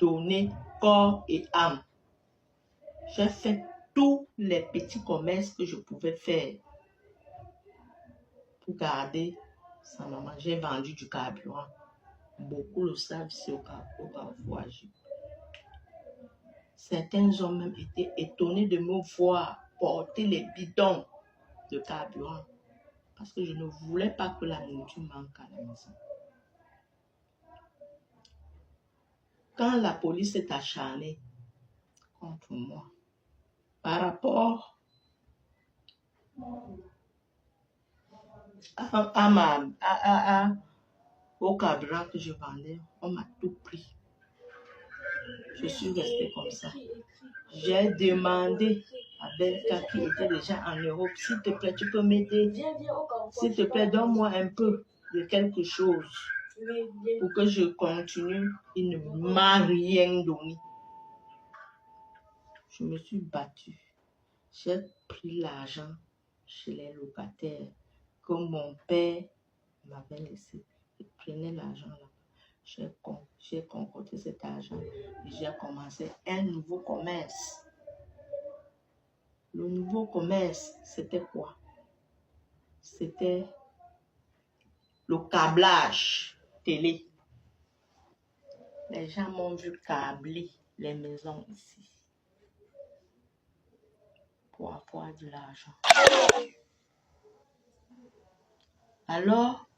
donné corps et âme. J'ai fait tous les petits commerces que je pouvais faire pour garder sa maman. J'ai vendu du carburant. Beaucoup le savent ici au Carrefour. Certains hommes même étaient étonnés de me voir porter les bidons de carburant parce que je ne voulais pas que la nourriture manque à la maison. Quand la police s'est acharnée contre moi par rapport au carburant que je vendais, on m'a tout pris. Je suis restée comme ça. J'ai demandé à Belka qui était déjà en Europe, s'il te plaît, tu peux m'aider? S'il te plaît, donne-moi un peu de quelque chose pour que je continue. Il ne m'a rien donné. Je me suis battue. J'ai pris l'argent chez les locataires que mon père m'avait laissé. Je prenais l'argent là. J'ai concocté cet argent et j'ai commencé un nouveau commerce. Le nouveau commerce, c'était quoi? C'était le câblage télé. Les gens m'ont vu câbler les maisons ici pour avoir de l'argent. Alors,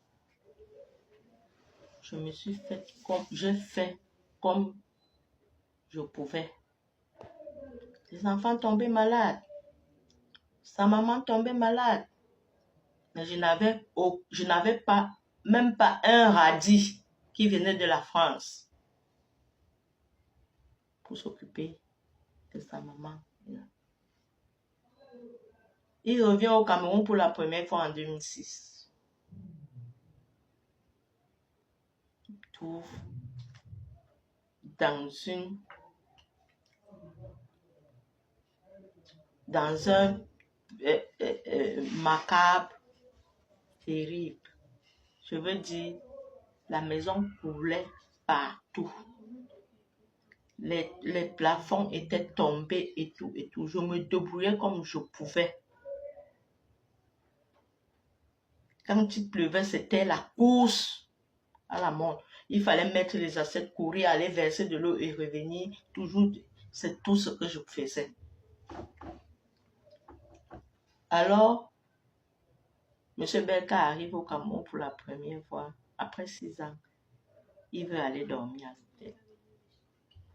j'ai fait comme je pouvais. Les enfants tombaient malades. Sa maman tombait malade. Mais je n'avais même pas un radis qui venait de la France pour s'occuper de sa maman. Il revient au Cameroun pour la première fois en 2006. Il trouve dans un macabre terrible. Je veux dire, la maison coulait partout. Les plafonds étaient tombés et tout et tout. Je me débrouillais comme je pouvais. Quand il pleuvait, c'était la course à la mort. Il fallait mettre les assiettes, courir, aller verser de l'eau et revenir. Toujours, c'est tout ce que je faisais. Alors, M. Belka arrive au Cameroun pour la première fois. Après 6 ans, il veut aller dormir à l'hôtel.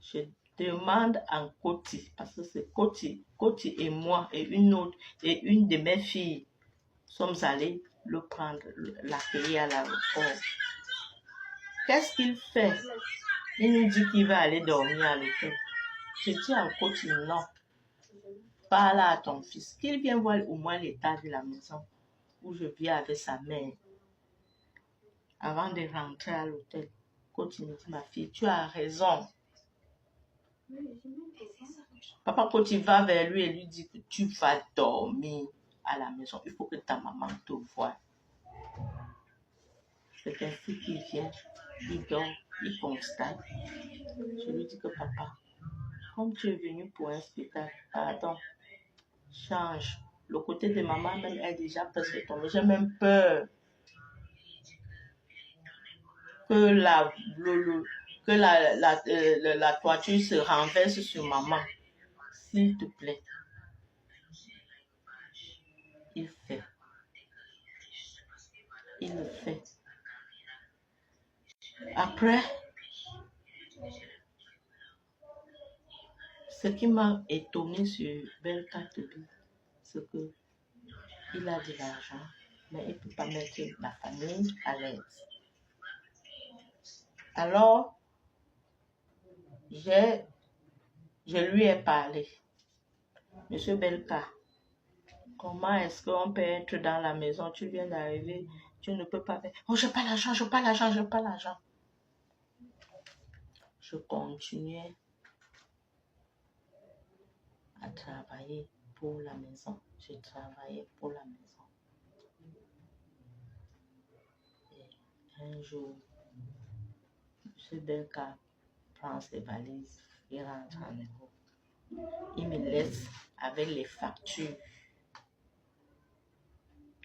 Je demande en Koti, parce que c'est Koti et moi et une de mes filles sommes allés le prendre, l'accueillir à l'aéroport. Qu'est-ce qu'il fait? Il nous dit qu'il va aller dormir à l'hôtel. Je dis en Koti, non. Parle à ton fils, qu'il vienne voir au moins l'état de la maison où je vis avec sa mère. Avant de rentrer à l'hôtel, Koti me dit, ma fille, tu as raison. Papa Koti va vers lui et lui dit que tu vas dormir à la maison. Il faut que ta maman te voie. C'est ainsi qu'il vient, il dort, il constate. Je lui dis que papa, comme tu es venu pour un spectacle, pardon, change. Le côté de maman même est déjà presque tombé. J'ai même peur que la toiture se renverse sur maman. S'il te plaît. Il fait. Il le fait. Après, ce qui m'a étonné sur Belka Tobi, c'est que il a de l'argent, mais il ne peut pas mettre la famille à l'aise. Alors, je lui ai parlé. Monsieur Belka, comment est-ce qu'on peut être dans la maison? Tu viens d'arriver, tu ne peux pas faire. Oh, je n'ai pas l'argent, je n'ai pas l'argent, je n'ai pas l'argent. Je continuais à travailler pour la maison. Je travaillais pour la maison. Et un jour, M. Belka prend ses valises, il rentre en Europe. Il me laisse avec les factures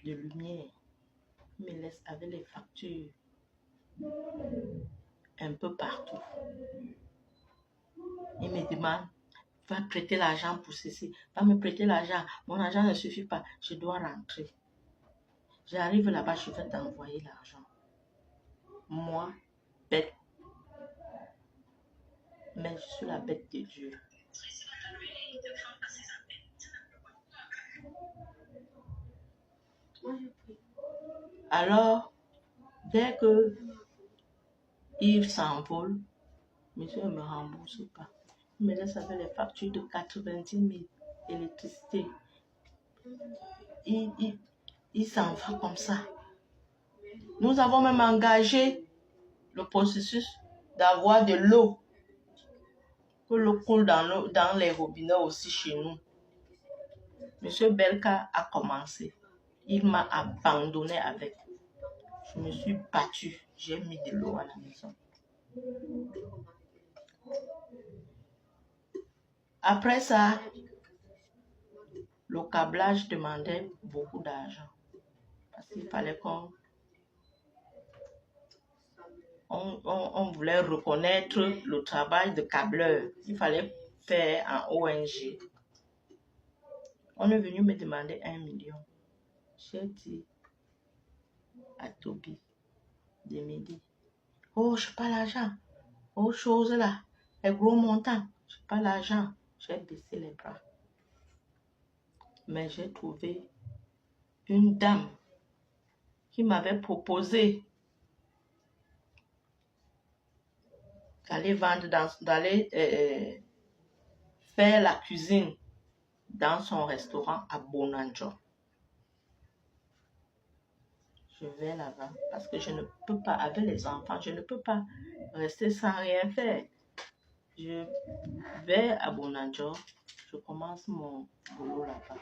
de lumière. Il me laisse avec les factures un peu partout. Il me demande, va prêter l'argent pour ceci, va me prêter l'argent. Mon argent ne suffit pas, je dois rentrer. J'arrive là-bas, je vais t'envoyer l'argent. Moi, bête. Mais je suis la bête de Dieu. Alors, dès que il s'envole, monsieur ne me rembourse pas. Il me laisse avec les factures de 90 000 électricité. Il s'en va comme ça. Nous avons même engagé le processus d'avoir de l'eau. Que l'eau coule dans les robinets aussi chez nous. Monsieur Belka a commencé. Il m'a abandonné avec. Je me suis battue. J'ai mis de l'eau à la maison. Après ça, le câblage demandait beaucoup d'argent. Parce qu'il fallait on voulait reconnaître le travail de câbleur. Il fallait faire un ONG. On est venu me demander 1 million. J'ai dit à Toby de midi, oh, je n'ai pas l'argent. Autre chose là, les gros montants, je n'ai pas l'argent. J'ai baissé les bras. Mais j'ai trouvé une dame qui m'avait proposé d'aller vendre, d'aller faire la cuisine dans son restaurant à Bonanjo. Je vais là-bas parce que je ne peux pas, avec les enfants, je ne peux pas rester sans rien faire. Je vais à Bonanjo, je commence mon boulot là-bas.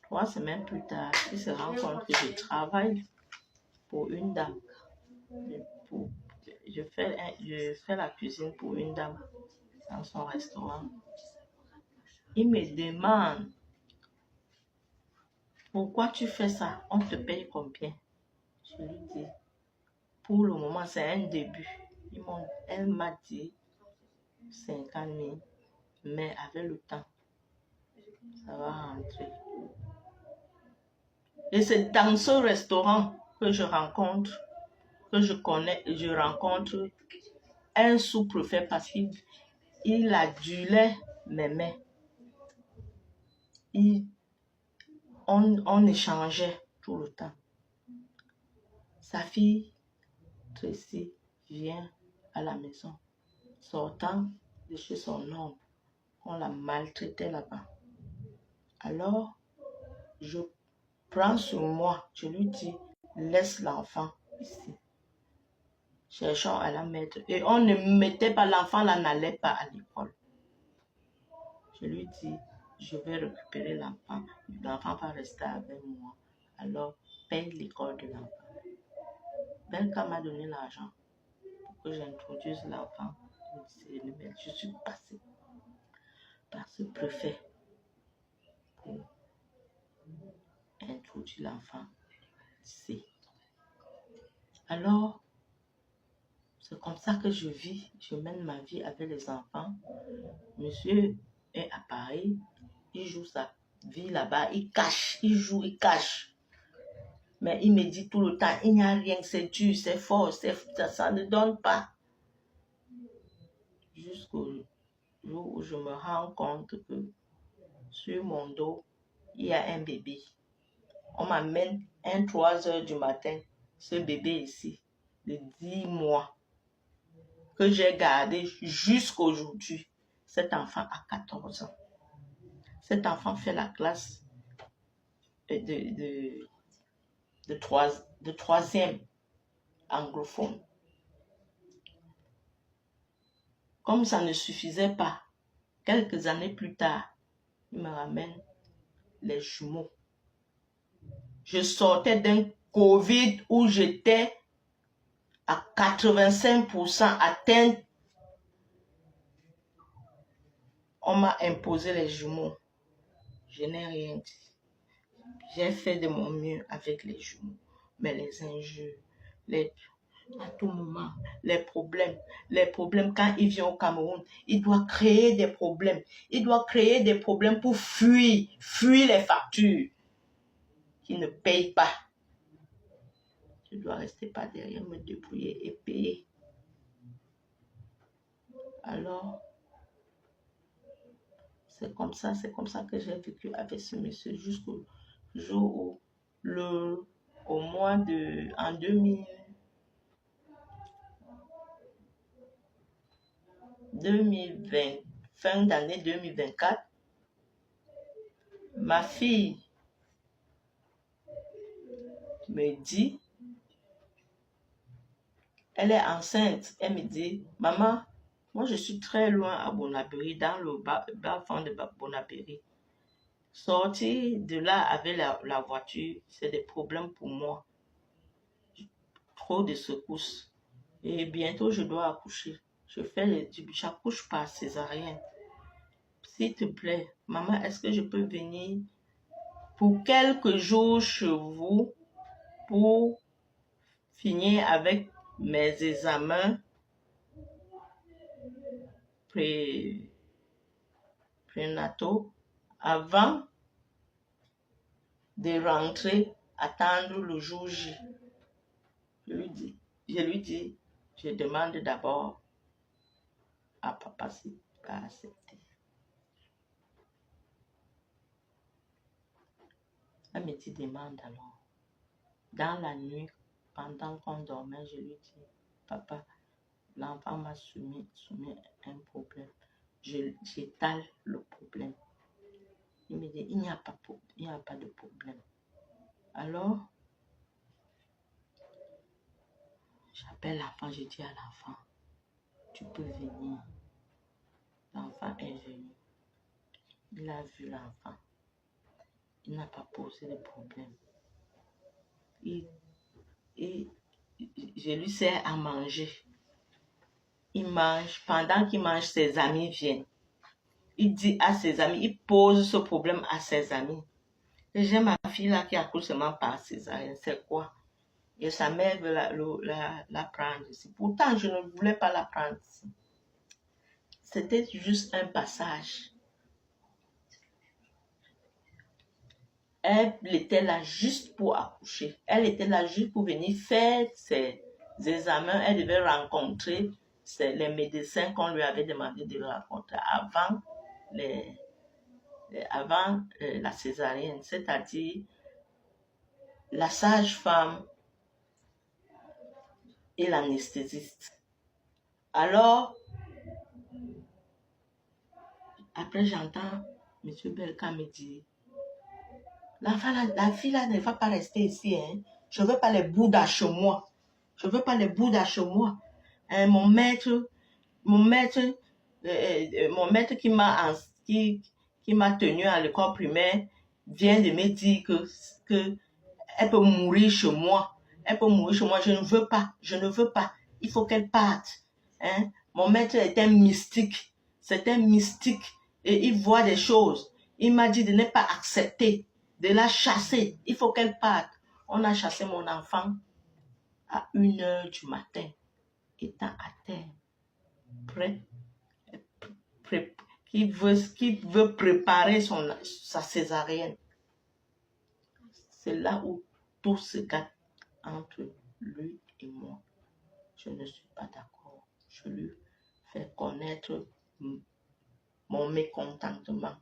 3 semaines plus tard, il se rend compte que je travaille pour une dame. Je fais la cuisine pour une dame dans son restaurant. Il me demande, pourquoi tu fais ça? On te paye combien? Je lui dis, pour le moment, c'est un début. Elle m'a dit 50 000, mais avec le temps, ça va rentrer. Et c'est dans ce restaurant que je rencontre, un sous-préfet parce qu'il adulait mes mains. On échangeait tout le temps. Sa fille, Tracy, vient à la maison. Sortant de chez son homme, on la maltraitait là-bas. Alors, je prends sur moi, je lui dis, laisse l'enfant ici. Cherchons à la mettre. Et on ne mettait pas, l'enfant là n'allait pas à l'école. Je lui dis, je vais récupérer l'enfant. L'enfant va rester avec moi. Alors, paye l'école de l'enfant. Belka m'a donné l'argent pour que j'introduise l'enfant au CNML. Je suis passée par ce préfet pour introduire l'enfant ici. Alors, c'est comme ça que je vis, je mène ma vie avec les enfants. Monsieur est à Paris, il joue sa vie là-bas, il cache, il joue, il cache. Mais il me dit tout le temps, il n'y a rien, c'est dur, c'est fort, ça ne donne pas. Jusqu'au jour où je me rends compte que sur mon dos, il y a un bébé. On m'amène 3 heures du matin, ce bébé ici, de 10 mois, que j'ai gardé jusqu'aujourd'hui. Cet enfant a 14 ans. Cet enfant fait la classe de 3e anglophone. Comme ça ne suffisait pas, quelques années plus tard, il me ramène les jumeaux. Je sortais d'un Covid où j'étais à 85% atteinte On m'a imposé les jumeaux. Je n'ai rien dit. J'ai fait de mon mieux avec les jumeaux. Mais les injures, à tout moment, les problèmes, quand il vient au Cameroun, il doit créer des problèmes. Il doit créer des problèmes pour fuir les factures qu'il ne paye pas. Je dois rester pas derrière, me débrouiller et payer. Alors, c'est comme ça que j'ai vécu avec ce monsieur jusqu'au jour où, au mois de, en 2020, fin d'année 2024, ma fille me dit, elle est enceinte, elle me dit, maman, moi je suis très loin à Bonabéry, dans le bas fond de Bonabéry. Sortir de là avec la voiture, c'est des problèmes pour moi. Trop de secousses. Et bientôt je dois accoucher. J'accouche par césarienne. S'il te plaît, maman, est-ce que je peux venir pour quelques jours chez vous pour finir avec mes examens prénataux avant de rentrer, attendre le jour J. Je lui dis, je demande d'abord à papa s'il va accepter. Elle me dit, demande alors. Dans la nuit, pendant qu'on dormait, je lui dis, papa, l'enfant m'a soumis un problème. J'étale le problème. Il me dit, il n'y a pas de problème. Alors, j'appelle l'enfant, je dis à l'enfant, tu peux venir. L'enfant est venu. Il a vu l'enfant. Il n'a pas posé de problème. Je lui sers à manger. Il mange. Pendant qu'il mange, ses amis viennent. Il dit à ses amis, il pose ce problème à ses amis. Et j'ai ma fille là qui accouche seulement par césarienne. C'est quoi? Et sa mère veut la prendre ici. Pourtant, je ne voulais pas la prendre ici. C'était juste un passage. Elle était là juste pour accoucher. Elle était là juste pour venir faire ses examens. Elle devait rencontrer les médecins qu'on lui avait demandé de rencontrer avant la césarienne, c'est-à-dire la sage-femme et l'anesthésiste. Alors, après j'entends M. Belka me dire, la fille là ne va pas rester ici, hein. Je ne veux pas les bouddhas chez moi. Je ne veux pas les bouddhas chez moi. Mon maître qui m'a tenu à l'école primaire vient de me dire que elle peut mourir chez moi. Elle peut mourir chez moi. Je ne veux pas. Je ne veux pas. Il faut qu'elle parte. Hein? Mon maître est un mystique. C'est un mystique. Et il voit des choses. Il m'a dit de ne pas accepter, de la chasser. Il faut qu'elle parte. On a chassé mon enfant à 1h du matin, étant à terre, qui veut préparer sa césarienne. C'est là où tout se gâte entre lui et moi. Je ne suis pas d'accord. Je lui fais connaître mon mécontentement.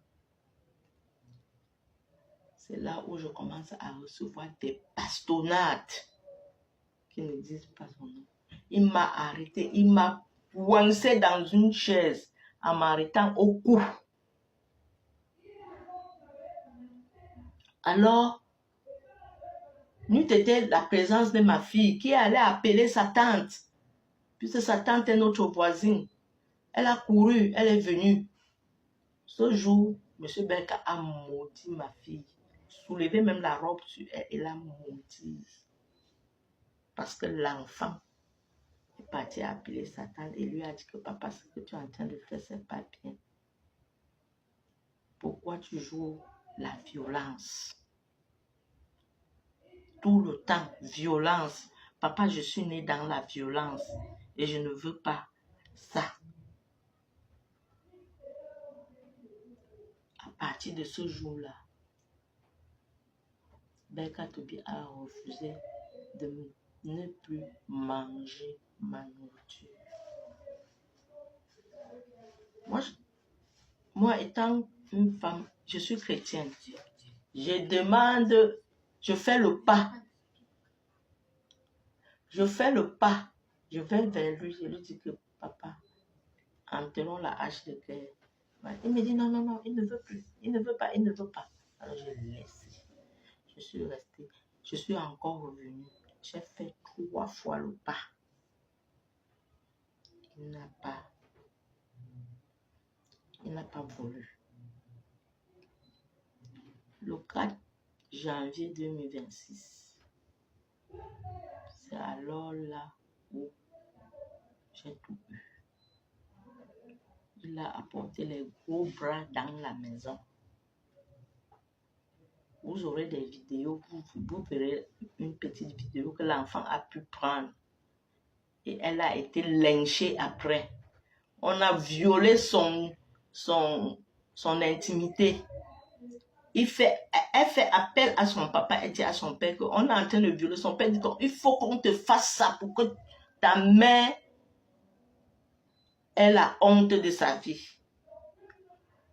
C'est là où je commence à recevoir des bastonnades qui ne disent pas son nom. Il m'a arrêté, il m'a coincé dans une chaise en m'arrêtant au cou. Alors, n'eût été la présence de ma fille qui allait appeler sa tante, puisque sa tante est notre voisine. Elle a couru, elle est venue. Ce jour, M. Belka a maudit ma fille. Soulevé même la robe sur elle et l'a maudit. Parce que l'enfant est parti appeler sa tante et lui a dit que papa, ce que tu es en train de faire, c'est pas bien. Pourquoi tu joues la violence? Tout le temps, violence. Papa, je suis né dans la violence et je ne veux pas ça. À partir de ce jour-là, Berka Tobi a refusé de ne plus manger ma nourriture. Moi, étant une femme, je suis chrétienne. Je demande, je fais le pas. Je fais le pas. Je vais vers lui, je lui dis que papa, enterrons la hache de guerre. Il me dit non, non, non, il ne veut plus. Il ne veut pas, il ne veut pas. Alors je laisse. Je suis restée. Je suis encore revenue. J'ai fait 3 fois le pas. Il n'a pas voulu. Le 4 janvier 2026, c'est alors là où j'ai tout eu. Il a apporté les gros bras dans la maison. Vous aurez des vidéos, vous verrez une petite vidéo que l'enfant a pu prendre. Et elle a été lynchée après. On a violé son intimité. Elle fait appel à son papa et dit à son père qu'on est en train de violer. Son père dit qu'il faut qu'on te fasse ça pour que ta mère ait la honte de sa vie.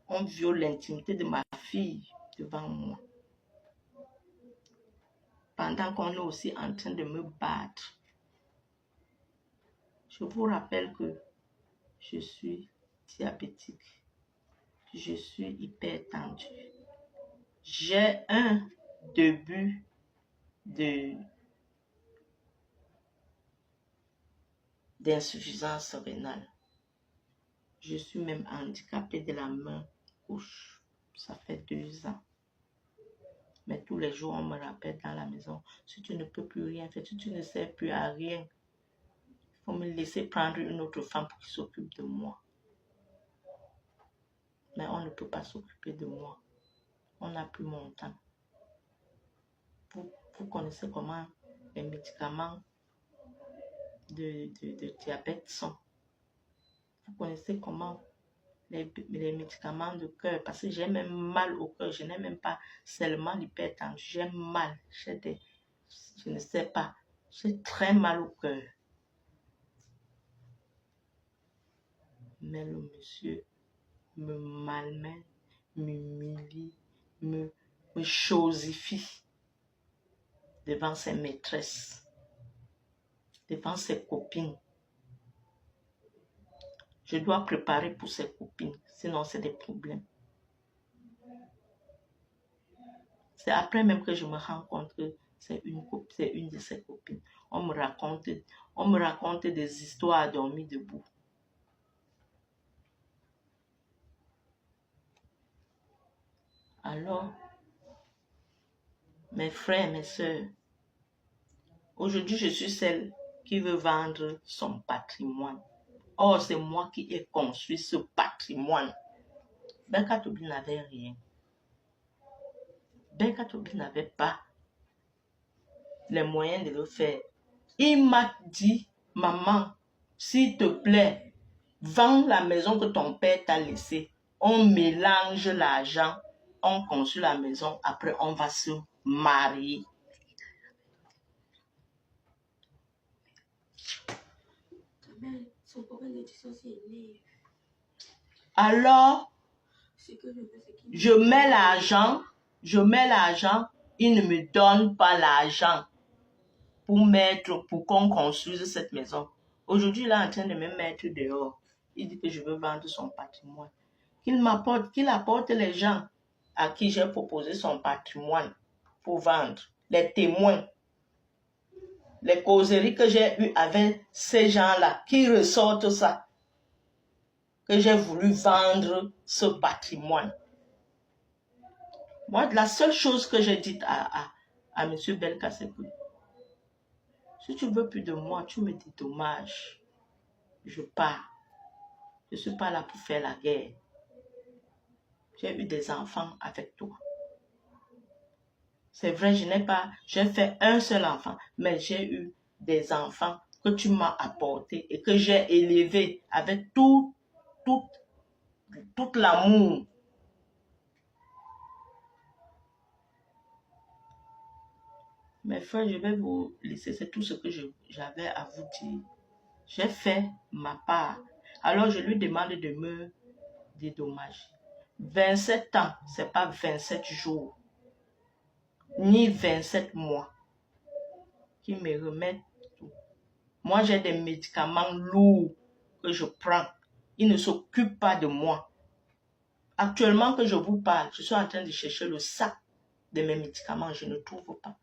On viole l'intimité de ma fille devant moi. Pendant qu'on est aussi en train de me battre. Je vous rappelle que je suis diabétique. Je suis hypertendue. J'ai un début d'insuffisance rénale. Je suis même handicapée de la main gauche. Ça fait 2 ans. Mais tous les jours, on me rappelle dans la maison, si tu ne peux plus rien faire, si tu ne sers plus à rien, il faut me laisser prendre une autre femme qui s'occupe de moi. Mais on ne peut pas s'occuper de moi. On n'a plus mon temps. Vous connaissez comment les médicaments de diabète sont. Vous connaissez comment les médicaments de cœur, parce que j'ai même mal au cœur. Je n'ai même pas seulement l'hypertension. J'ai mal. Je ne sais pas. J'ai très mal au cœur. Mais le monsieur me malmène, m'humilie, me chosifie devant ses maîtresses, devant ses copines. Je dois préparer pour ses copines, sinon c'est des problèmes. C'est après même que je me rends compte que c'est une de ses copines. On me raconte des histoires dormies debout. Alors, mes frères, mes soeurs, aujourd'hui je suis celle qui veut vendre son patrimoine. Or, c'est moi qui ai construit ce patrimoine. Berka Tobi n'avait rien. Berka Tobi n'avait pas les moyens de le faire. Il m'a dit, maman, s'il te plaît, vends la maison que ton père t'a laissée. On mélange l'argent, on construit la maison, après on va se marier. Alors, je mets l'argent, il ne me donne pas l'argent pour qu'on construise cette maison. Aujourd'hui, il est en train de me mettre dehors. Il dit que je veux vendre son patrimoine. Qu'il apporte les gens à qui j'ai proposé son patrimoine pour vendre, les témoins, les causeries que j'ai eues avec ces gens-là, qui ressortent ça, que j'ai voulu vendre ce patrimoine. Moi, la seule chose que j'ai dit à M. Berka, c'est que si tu veux plus de moi, tu me dédommages. Je pars. Je ne suis pas là pour faire la guerre. J'ai eu des enfants avec toi. C'est vrai, j'ai fait un seul enfant, mais j'ai eu des enfants que tu m'as apportés et que j'ai élevés avec tout l'amour. Mes frères, je vais vous laisser. C'est tout ce que j'avais à vous dire. J'ai fait ma part. Alors, je lui demande de me dédommager. 27 ans, c'est pas 27 jours, ni 27 mois qui me remettent tout. Moi, j'ai des médicaments lourds que je prends. Ils ne s'occupent pas de moi. Actuellement que je vous parle, je suis en train de chercher le sac de mes médicaments. Je ne trouve pas.